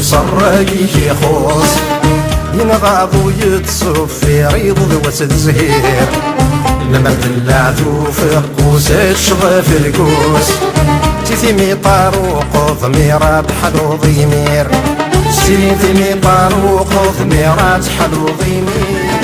وصراقيك يخوص ينغاض ويتصف في ريض ذوات الزهير لما دلعتو في قوسات شظى في القوس تيثيمي طاروق ضميرات حلو ضمير تيثيمي طاروق ضميرات حلو ضمير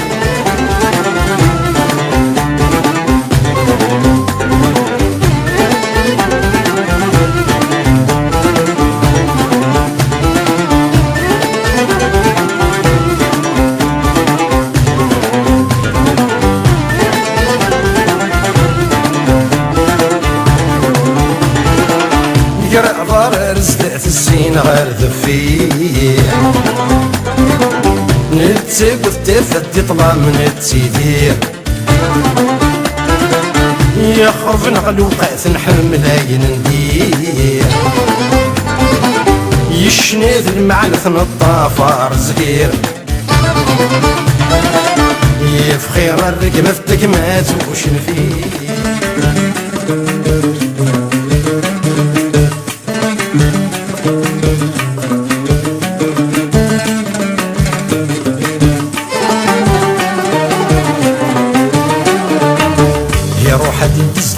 رزقت السين غير ذفيه نتسيب وتفدي طلع من التيدير يخرج نغلو قاس نحمل هاين ندير يشنيذ المعنث نطافر زهير يفخير الرقم فتك ما توشن فيه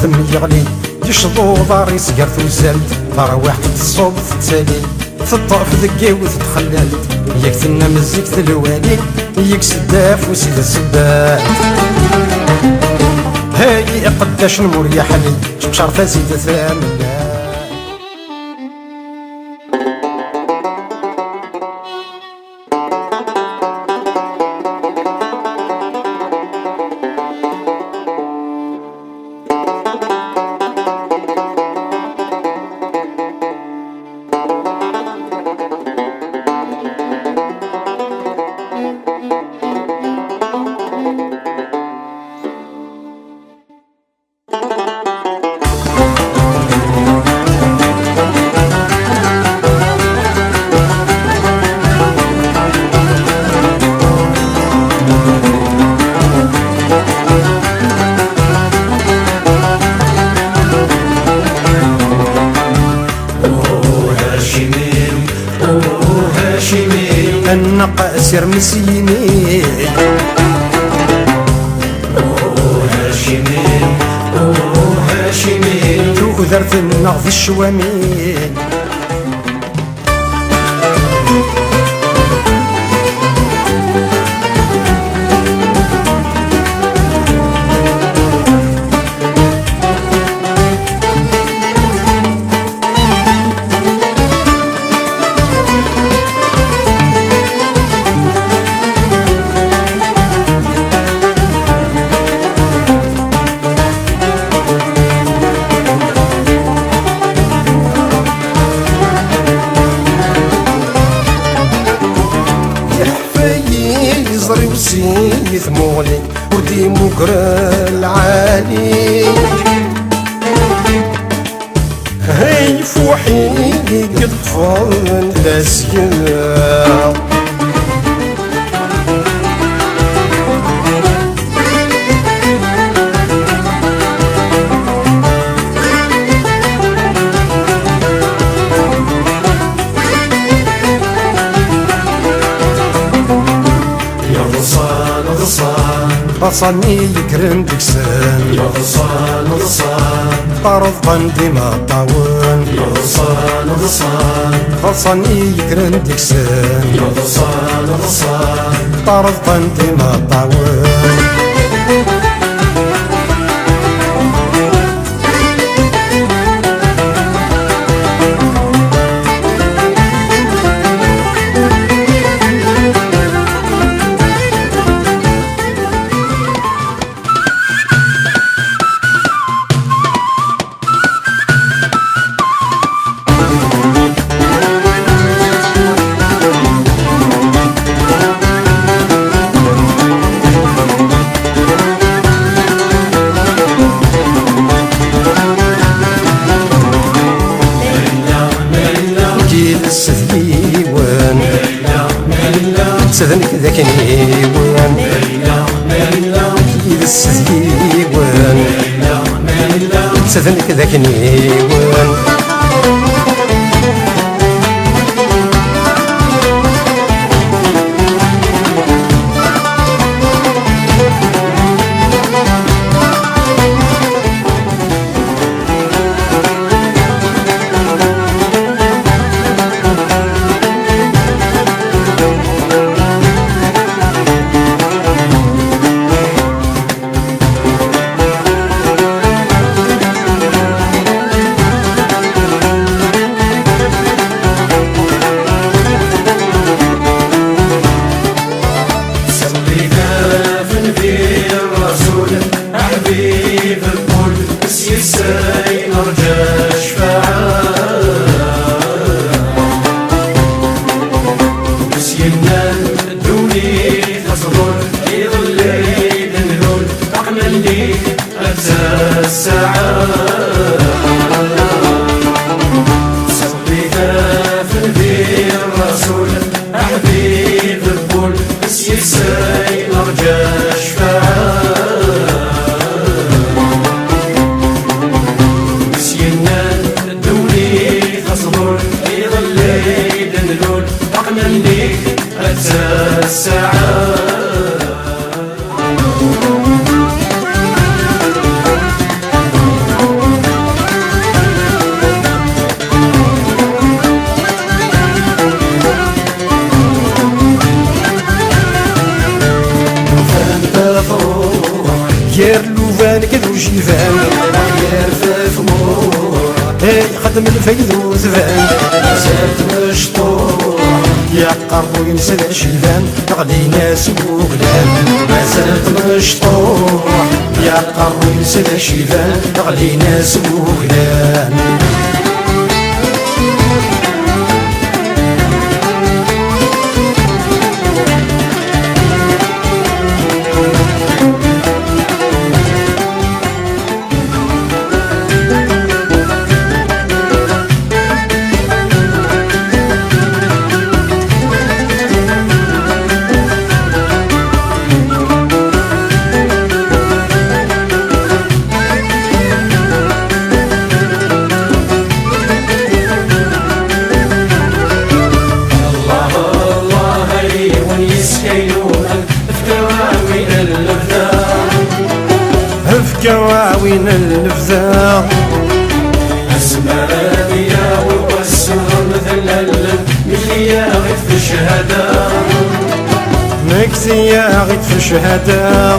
الدم يغلي يشضو ضاري سقر توزلت ضرواح تتصوب تتالي تطرف ذكي وتتخللت ياك تنام الزيك الوالي ياك سداف وسيد السبات هاي قداش نمر يا حلي شبشر فاسدة ثامنة النقاسر مسيني هاشمي هاشمي تؤذرت النغض الشوامين يزري وسيني ثمولي ودي مقر العالي هاي فوحي قد فضل الاسياء غصاني يكرن ديكسان يغصان غصان طرضا ديما طاون يغصان غصان غصاني يكرن ديكسان يغصان غصان طرضا ديما طاون السذيوان سذنك ذاك نيوان كيد السذيوان سذنك ذاك نيوان حبيب الكل بس يساي نرجع شفاعة بس ينال دوني تصبر يظلي دنهول أقمل لي أتى الساعة صليها في النبي الرسول حبيب الكل بس يساي نرجع شفاعة أتى الساعة فانت فوق يار لوفان كذو جيفان يار فمور خدم الفيض وزفان زاد مشطور يا قربو ينسى الشيبان غلي ناس وغلان ما زالت مشطور يا قربو ينسى الشيبان غلي ناس وغلان كواوين النفذة أسماء بيا والسر مثل مليا غير في الشهادة مكتيا غير في الشهادة